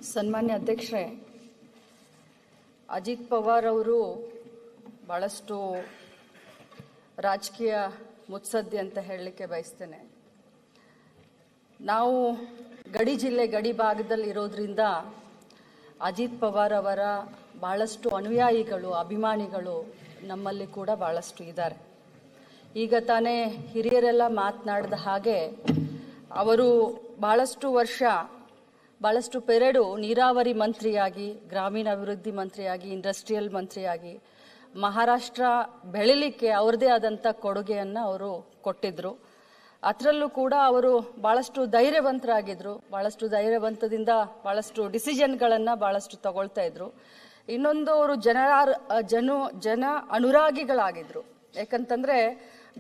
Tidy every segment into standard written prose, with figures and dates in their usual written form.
ಸನ್ಮಾನ್ಯ ಅಧ್ಯಕ್ಷರೇ, ಅಜಿತ್ ಪವಾರ್ ಅವರು ಬಹಳಷ್ಟು ರಾಜಕೀಯ ಮುತ್ಸದ್ದಿ ಅಂತ ಹೇಳಲಿಕ್ಕೆ ಬಯಸ್ತೇನೆ. ನಾವು ಗಡಿ ಜಿಲ್ಲೆ ಗಡಿ ಭಾಗದಲ್ಲಿ ಇರೋದ್ರಿಂದ ಅಜಿತ್ ಪವಾರ್ ಅವರ ಬಹಳಷ್ಟು ಅನುಯಾಯಿಗಳು, ಅಭಿಮಾನಿಗಳು ನಮ್ಮಲ್ಲಿ ಕೂಡ ಬಹಳಷ್ಟು ಇದ್ದಾರೆ. ಈಗ ತಾನೇ ಹಿರಿಯರೆಲ್ಲ ಮಾತನಾಡಿದ ಹಾಗೆ ಅವರು ಬಹಳಷ್ಟು ವರ್ಷ ಬಹಳಷ್ಟು ಪೆರಡು ನೀರಾವರಿ ಮಂತ್ರಿಯಾಗಿ, ಗ್ರಾಮೀಣಾಭಿವೃದ್ಧಿ ಮಂತ್ರಿಯಾಗಿ, ಇಂಡಸ್ಟ್ರಿಯಲ್ ಮಂತ್ರಿಯಾಗಿ ಮಹಾರಾಷ್ಟ್ರ ಬೆಳಿಲಿಕ್ಕೆ ಅವ್ರದೇ ಆದಂಥ ಕೊಡುಗೆಯನ್ನು ಅವರು ಕೊಟ್ಟಿದ್ದರು. ಅದರಲ್ಲೂ ಕೂಡ ಅವರು ಭಾಳಷ್ಟು ಧೈರ್ಯವಂತರಾಗಿದ್ದರು. ಭಾಳಷ್ಟು ಧೈರ್ಯವಂತದಿಂದ ಭಾಳಷ್ಟು ಡಿಸಿಷನ್ಗಳನ್ನು ಭಾಳಷ್ಟು ತಗೊಳ್ತಾ ಇದ್ರು. ಇನ್ನೊಂದು ಅವರು ಜನ ಅನುರಾಗಿಗಳಾಗಿದ್ದರು. ಯಾಕಂತಂದರೆ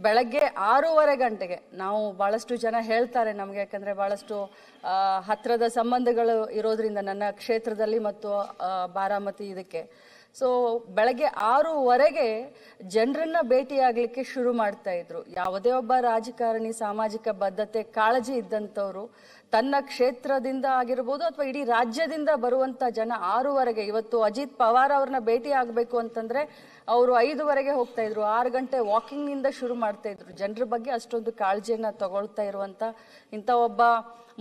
ಬೆಳಗ್ಗೆ 6:30 ಗಂಟೆಗೆ ನಾವು ಭಾಳಷ್ಟು ಜನ ಹೇಳ್ತಾರೆ ನಮಗೆ, ಯಾಕಂದರೆ ಭಾಳಷ್ಟು ಹತ್ತಿರದ ಸಂಬಂಧಗಳು ಇರೋದ್ರಿಂದ ನನ್ನ ಕ್ಷೇತ್ರದಲ್ಲಿ ಮತ್ತು ಬಾರಾಮತಿ ಇದಕ್ಕೆ. ಸೊ ಬೆಳಗ್ಗೆ 6:15ಗೆ ಜನರನ್ನ ಭೇಟಿಯಾಗಲಿಕ್ಕೆ ಶುರು ಮಾಡ್ತಾ ಇದ್ರು. ಯಾವುದೇ ಒಬ್ಬ ರಾಜಕಾರಣಿ ಸಾಮಾಜಿಕ ಬದ್ಧತೆ, ಕಾಳಜಿ ಇದ್ದಂಥವ್ರು ತನ್ನ ಕ್ಷೇತ್ರದಿಂದ ಆಗಿರ್ಬೋದು ಅಥವಾ ಇಡೀ ರಾಜ್ಯದಿಂದ ಬರುವಂಥ ಜನ 6:15ಗೆ, ಇವತ್ತು ಅಜಿತ್ ಪವಾರ್ ಅವ್ರನ್ನ ಭೇಟಿ ಆಗಬೇಕು ಅಂತಂದರೆ ಅವರು 5:15ಗೆ ಹೋಗ್ತಾ ಇದ್ರು. 6 ಗಂಟೆ ವಾಕಿಂಗ್ನಿಂದ ಶುರು ಮಾಡ್ತಾ ಇದ್ರು. ಜನರ ಬಗ್ಗೆ ಅಷ್ಟೊಂದು ಕಾಳಜಿಯನ್ನು ತಗೊಳ್ತಾ ಇರುವಂಥ ಇಂಥ ಒಬ್ಬ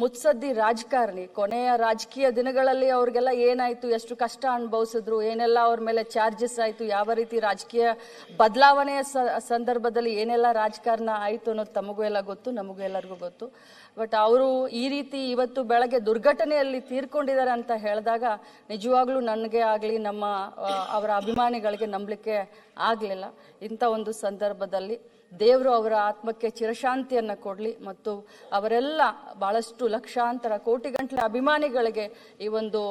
ಮುತ್ಸದ್ದಿ ರಾಜಕಾರಣಿ ಕೊನೆಯ ರಾಜಕೀಯ ದಿನಗಳಲ್ಲಿ ಅವ್ರಿಗೆಲ್ಲ ಏನಾಯಿತು, ಎಷ್ಟು ಕಷ್ಟ ಅನುಭವಿಸಿದ್ರು, ಏನೆಲ್ಲ ಅವ್ರ ಮೇಲೆ ಚಾರ್ಜಸ್ ಆಯಿತು, ಯಾವ ರೀತಿ ರಾಜಕೀಯ ಬದಲಾವಣೆಯ ಸಂದರ್ಭದಲ್ಲಿ ಏನೆಲ್ಲ ರಾಜಕಾರಣ ಆಯಿತು ಅನ್ನೋದು ತಮಗೂ ಎಲ್ಲ ಗೊತ್ತು, ನಮಗೂ ಎಲ್ಲರಿಗೂ ಗೊತ್ತು. ಬಟ್ ಅವರು ಈ ರೀತಿ ಇವತ್ತು ಬೆಳಗ್ಗೆ ದುರ್ಘಟನೆಯಲ್ಲಿ ತೀರ್ಕೊಂಡಿದ್ದಾರೆ ಅಂತ ಹೇಳಿದಾಗ ನಿಜವಾಗ್ಲೂ ನನಗೆ ಆಗಲಿ ಅವರ ಅಭಿಮಾನಿಗಳಿಗೆ ನಂಬಲಿಕ್ಕೆ ಆಗಲಿಲ್ಲ. ಇಂಥ ಒಂದು ಸಂದರ್ಭದಲ್ಲಿ ದೇವರು ಅವರ ಆತ್ಮಕ್ಕೆ ಚಿರಶಾಂತಿಯನ್ನು ಕೊಡಲಿ ಮತ್ತು ಅವರೆಲ್ಲ ಬಹಳಷ್ಟು ಲಕ್ಷಾಂತರ ಕೋಟಿಗಟ್ಟಲೆ ಅಭಿಮಾನಿಗಳಿಗೆ ಈ ಒಂದು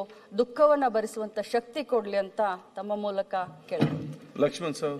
ದುಃಖವನ್ನು ಭರಿಸುವಂಥ ಶಕ್ತಿ ಕೊಡಲಿ ಅಂತ ತಮ್ಮ ಮೂಲಕ ಕೇಳ್ತೀನಿ. ಲಕ್ಷ್ಮಣ್ ಸರ್.